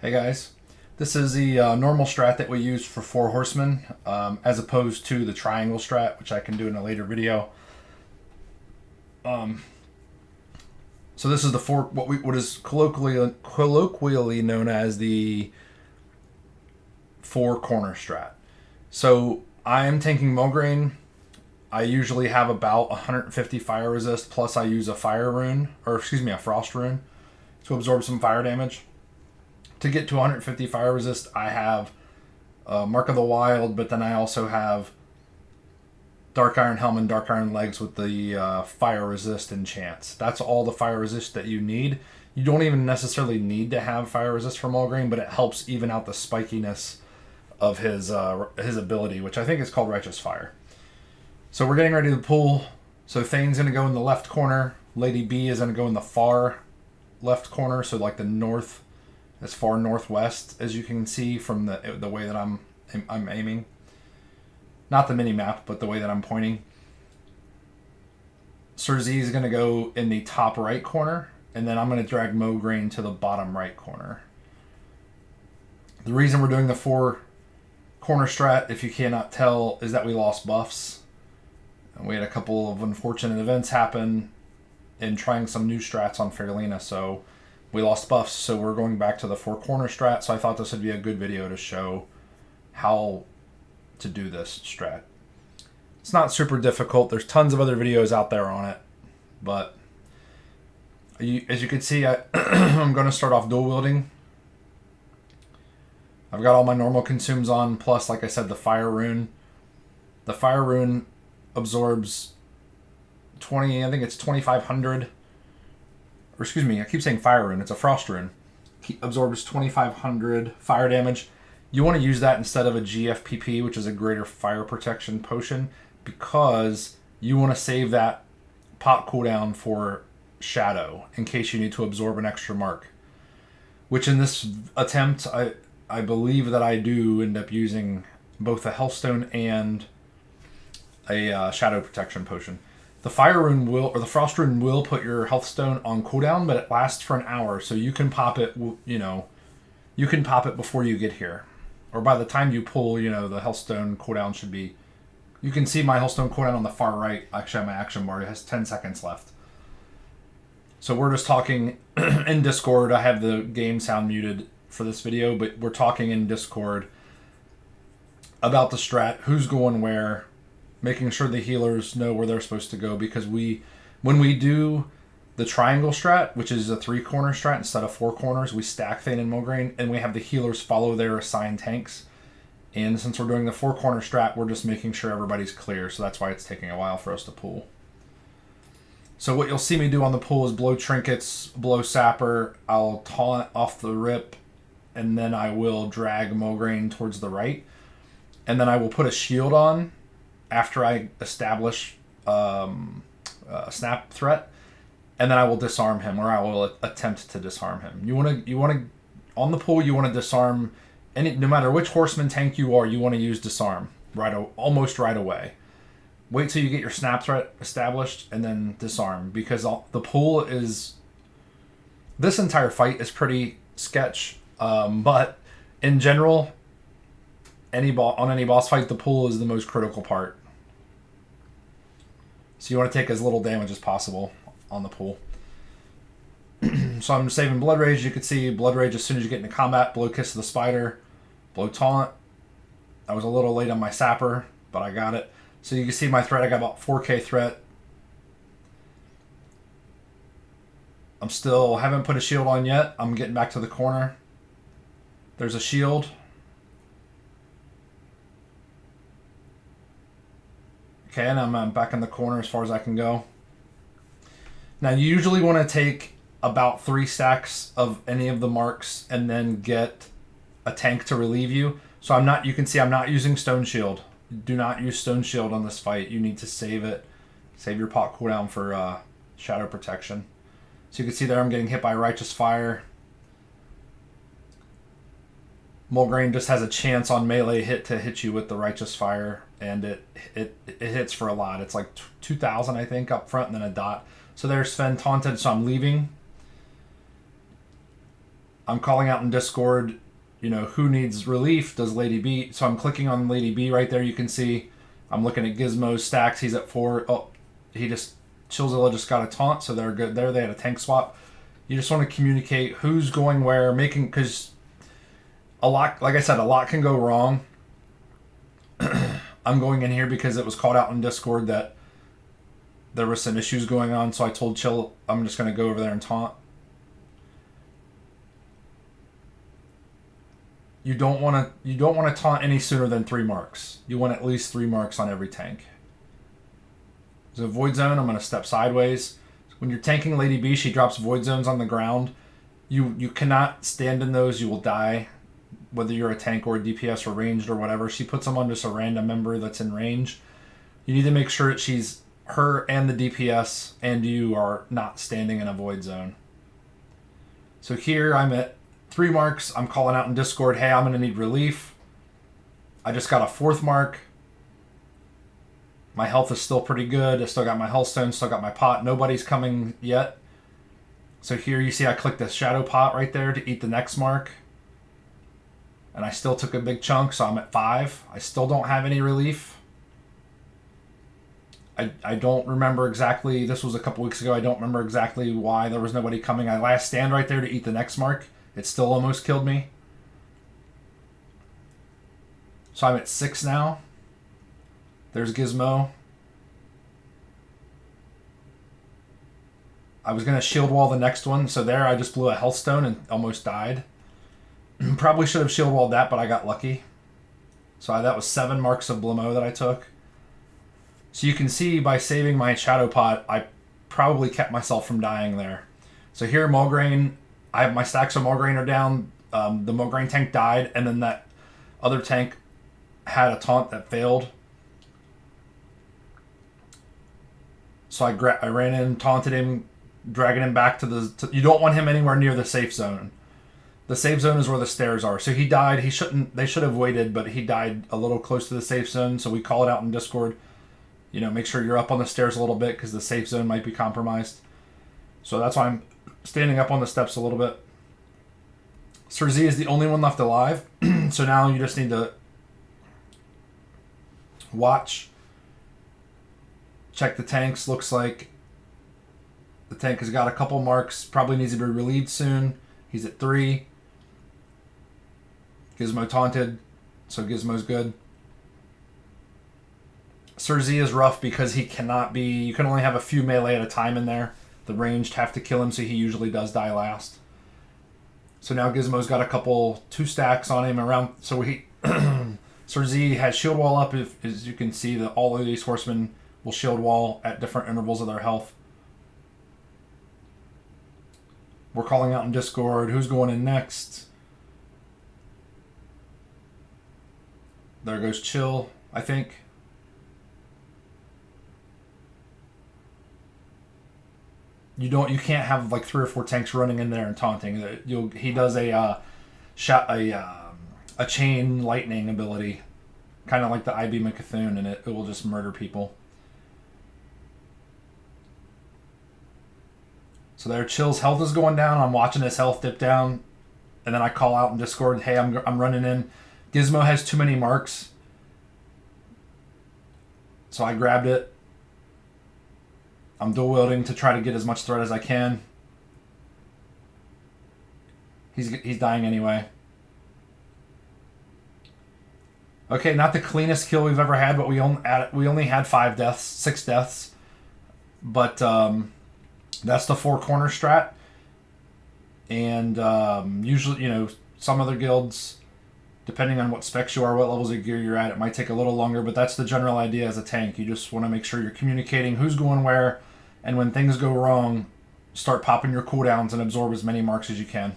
Hey guys, this is the normal strat that we use for four horsemen, as opposed to the triangle strat, which I can do in a later video. So this is the four, what is colloquially known as the four corner strat. So I am tanking Mulgrain. I usually have about 150 fire resist, plus I use a fire rune, or excuse me, a frost rune, to absorb some fire damage. To get to 150 fire resist, I have Mark of the Wild, but then I also have Dark Iron Helm and Dark Iron Legs with the fire resist enchants. That's all the fire resist that you need. You don't even necessarily need to have fire resist from Mulgrain, but it helps even out the spikiness of his ability, which I think is called Righteous Fire. So we're getting ready to pull. So Thane's going to go in the left corner. Lady B is going to go in the far left corner, so like the north, as far northwest as you can see from the way that I'm aiming. Not the mini map, but the way that I'm pointing. Sir Z is going to go in the top right corner, and then I'm going to drag Mulgrain to the bottom right corner. The reason we're doing the four corner strat, if you cannot tell, is that we lost buffs. And we had a couple of unfortunate events happen in trying some new strats on Fairlena, so we lost buffs, so we're going back to the four corner strat. So I thought this would be a good video to show how to do this strat. It's not super difficult. There's tons of other videos out there on it, but as you can see, I'm going to start off dual wielding. I've got all my normal consumes on, plus, like I said, the fire rune. The fire rune absorbs 20, I think it's 2,500. Or excuse me, I keep saying fire rune. It's a frost rune. He absorbs 2,500 fire damage. You want to use that instead of a GFPP, which is a greater fire protection potion, because you want to save that pot cooldown for Shadow in case you need to absorb an extra mark. Which in this attempt, I believe that I do end up using both a Hellstone and a Shadow protection potion. The fire rune will, or the frost rune will put your healthstone on cooldown, but it lasts for an hour, so you can pop it, you can pop it before you get here. Or by the time you pull, the healthstone cooldown should be, you can see my healthstone cooldown on the far right, actually on my action bar, it has 10 seconds left. So we're just talking in Discord. I have the game sound muted for this video, but we're talking in Discord about the strat, who's going where, making sure the healers know where they're supposed to go, because when we do the triangle strat, which is a 3-corner strat instead of 4 corners, we stack Thane and Mulgrain, and we have the healers follow their assigned tanks. And since we're doing the 4-corner strat, we're just making sure everybody's clear, so that's why it's taking a while for us to pull. So what you'll see me do on the pull is blow trinkets, blow sapper, I'll taunt off the rip, and then I will drag Mulgrain towards the right. And then I will put a shield on after I establish a snap threat, and then I will disarm him, or I will attempt to disarm him. You want to on the pull, you want to disarm no matter which horseman tank you are. You want to use disarm almost right away. Wait till you get your snap threat established, and then disarm, because the pull is, this entire fight is pretty sketch, but in general, on any boss fight, the pull is the most critical part. So you want to take as little damage as possible on the pull. So I'm saving Blood Rage. You can see Blood Rage as soon as you get into combat. Blow Kiss of the Spider. Blow Taunt. I was a little late on my Sapper, but I got it. So you can see my threat. I got about 4k threat. Haven't put a shield on yet. I'm getting back to the corner. There's a shield. Okay, and I'm back in the corner as far as I can go. Now, you usually want to take about 3 stacks of any of the marks and then get a tank to relieve you. So you can see I'm not using Stone Shield. Do not use Stone Shield on this fight. You need to save it. Save your pot cooldown for Shadow protection. So you can see there I'm getting hit by Righteous Fire. Mulgrain just has a chance on melee hit to hit you with the Righteous Fire, and it hits for a lot. It's like 2,000, I think, up front, and then a dot. So there's Sven taunted, so I'm leaving. I'm calling out in Discord, who needs relief? Does Lady B? So I'm clicking on Lady B right there. You can see I'm looking at Gizmo's stacks. He's at 4. Oh, Chillzilla just got a taunt, so they're good there. They had a tank swap. You just want to communicate who's going where, because a lot, like I said, a lot can go wrong. I'm going in here because it was called out in Discord that there were some issues going on, so I told Chill I'm just going to go over there and taunt. You don't want to taunt any sooner than 3 marks. You want at least 3 marks on every tank. So Void Zone, I'm going to step sideways. When you're tanking Lady B, she drops Void Zones on the ground. You cannot stand in those. You will die, whether you're a tank or a DPS or ranged or whatever. She puts them on just a random member that's in range. You need to make sure that her and the DPS and you are not standing in a Void Zone. So here I'm at 3 marks. I'm calling out in Discord, hey, I'm going to need relief. I just got a 4th mark. My health is still pretty good. I still got my health stone, still got my pot. Nobody's coming yet. So here you see I clicked the shadow pot right there to eat the next mark. And I still took a big chunk, so I'm at 5. I still don't have any relief. I don't remember exactly. This was a couple weeks ago. I don't remember exactly why there was nobody coming. I last stand right there to eat the next mark. It still almost killed me. So I'm at 6 now. There's Gizmo. I was going to shield wall the next one, so there I just blew a health stone and almost died. Probably should have shield walled that, but I got lucky. So that was 7 marks of Blamo that I took. So you can see by saving my shadow pot, I probably kept myself from dying there. So here Mulgrain, I have my stacks of Mulgrain are down. The Mulgrain tank died, and then that other tank had a taunt that failed. So I ran in, taunted him, dragging him back to you don't want him anywhere near the safe zone. The safe zone is where the stairs are. So he died. They should have waited, but he died a little close to the safe zone. So we call it out in Discord. Make sure you're up on the stairs a little bit because the safe zone might be compromised. So that's why I'm standing up on the steps a little bit. Sir Z is the only one left alive. So now you just need to watch. Check the tanks. Looks like the tank has got a couple marks. Probably needs to be relieved soon. He's at 3. Gizmo taunted. So Gizmo's good. Sir Z is rough because he cannot be... You can only have a few melee at a time in there. The ranged have to kill him, so he usually does die last. So now Gizmo's got a 2 stacks on him around... So he... Sir Z has shield wall up. As you can see, all of these horsemen will shield wall at different intervals of their health. We're calling out in Discord. Who's going in next? There goes Chill, I think. You can't have like 3 or 4 tanks running in there and taunting. He does a chain lightning ability, kind of like the IB McCthune, and it will just murder people. So there, Chill's health is going down. I'm watching his health dip down, and then I call out in Discord, hey, I'm running in. Gizmo has too many marks, so I grabbed it. I'm dual wielding to try to get as much threat as I can. He's dying anyway. Okay, not the cleanest kill we've ever had, but we only had 6 deaths. But that's the 4 corner strat. And usually, some other guilds, depending on what specs you are, what levels of gear you're at, it might take a little longer, but that's the general idea as a tank. You just want to make sure you're communicating who's going where, and when things go wrong, start popping your cooldowns and absorb as many marks as you can.